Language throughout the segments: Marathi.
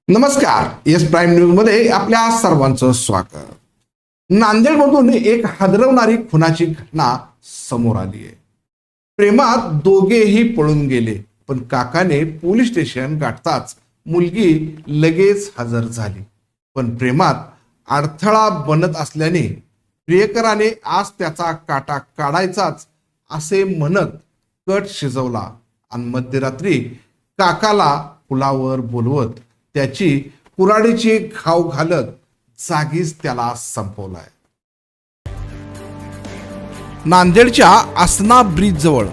नमस्कार. एस प्राईम न्यूज मध्ये आपल्या सर्वांचं स्वागत. नांदेडमधून एक हादरवणारी खुनाची घटना समोर आली आहे. प्रेमात दोघेही पळून गेले, पण काकाने पोलीस स्टेशन गाठताच मुलगी लगेच हजर झाली. पण प्रेमात अडथळा बनत असल्याने प्रियकराने आज त्याचा काटा काढायचाच असे म्हणत कट शिजवला आणि मध्यरात्री काकाला पुलावर बोलवत त्याची कुऱ्हाडीची घाव घालत जागीच त्याला संपवलाय. नांदेडच्या आसना ब्रिज जवळ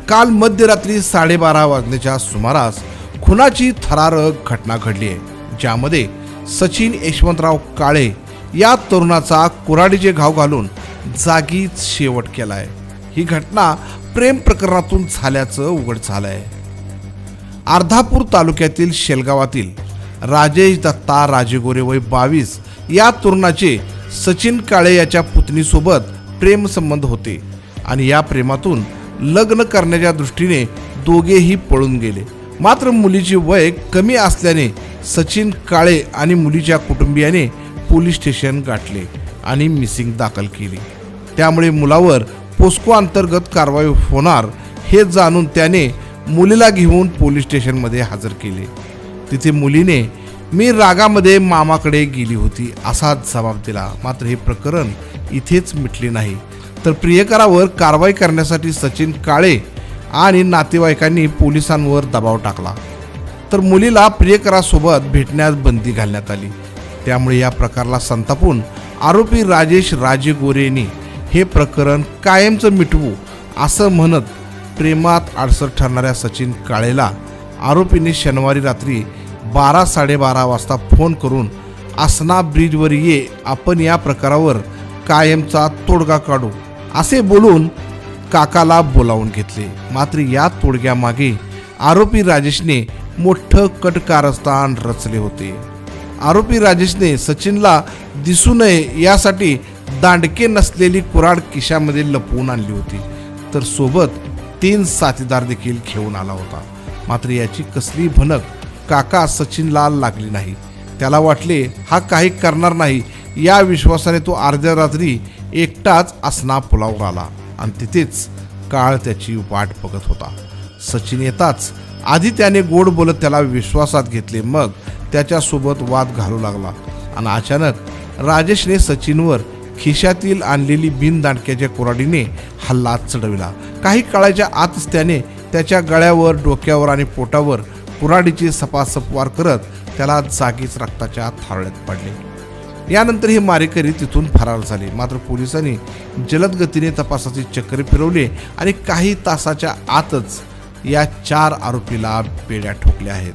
काल मध्यरात्री 12:30 वाजण्याच्या सुमारास खुनाची थरारक घटना घडली आहे, ज्यामध्ये सचिन यशवंतराव काळे या तरुणाचा कुऱ्हाडीचे घाव घालून जागीच शेवट केलाय. ही घटना प्रेम प्रकरणातून झाल्याचं उघड झालंय. अर्धापूर तालुक्यातील शेलगावातील राजेश दत्ता राजेगोरे वय 22 या तरुणाचे सचिन काळे याच्या पुतणीसोबत प्रेम संबंध होते आणि या प्रेमातून लग्न करण्याच्या दृष्टीने दोघेही पळून गेले. मात्र मुलीची वय कमी असल्याने सचिन काळे आणि मुलीच्या कुटुंबियाने पोलीस स्टेशन गाठले आणि मिसिंग दाखल केली. त्यामुळे मुलावर पोस्को अंतर्गत कारवाई होणार हे जाणून त्याने मुलीला घेऊन पोलीस स्टेशनमध्ये हजर केले. तिथे मुलीने मी रागामध्ये मामाकडे गेली होती असा जबाब दिला. मात्र हे प्रकरण इथेच मिटले नाही, तर प्रियकरावर कारवाई करण्यासाठी सचिन काळे आणि नातेवाईकांनी पोलिसांवर दबाव टाकला. तर मुलीला प्रियकरासोबत भेटण्यास बंदी घालण्यात आली. त्यामुळे या प्रकाराला संतापून आरोपी राजेश राजेगोरेंनी हे प्रकरण कायमचं मिटवू असं म्हणत प्रेमात अडसर ठरणाऱ्या सचिन काळेला आरोपींनी शनिवारी रात्री 12-12:30 वाजता फोन करून आसना ब्रिजवर ये, आपण या प्रकारावर कायमचा तोडगा काढू असे बोलून काकाला बोलावून घेतले. मात्र या तोडग्यामागे आरोपी राजेशने मोठं कटकारस्थान रचले होते. आरोपी राजेशने सचिनला दिसू नये यासाठी दांडके नसलेली कुऱ्हाड खिशामध्ये लपवून आणली होती, तर सोबत 3 साथीदार देखील घेऊन आला होता. मात्र याची कसली भनक काका सचिनला लागली नाही. त्याला वाटले हा काही करणार नाही या विश्वासाने तो अर्ध्या रात्री एकटाच आसना पुलावर आला आणि तिथेच काळ त्याची वाट बघत होता. सचिन येताच आधी त्याने गोड बोलत त्याला विश्वासात घेतले, मग त्याच्यासोबत वाद घालू लागला आणि अचानक राजेशने सचिनवर खिशातील आणलेली बिनदांडक्याच्या कुऱ्हाडीने हल्ला चढविला. काही काळाच्या आतच त्याने त्याच्या गळ्यावर, डोक्यावर आणि पोटावर कुऱ्हाडीची सपासप वार करत त्याला जागीच रक्ताच्या थारोळ्यात पाडले. यानंतर हे मारेकरी तिथून फरार झाले. मात्र पोलिसांनी जलद गतीने तपासाची चक्रे फिरवली आणि काही तासाच्या आतच या 4 आरोपीला बेड्या ठोकल्या आहेत.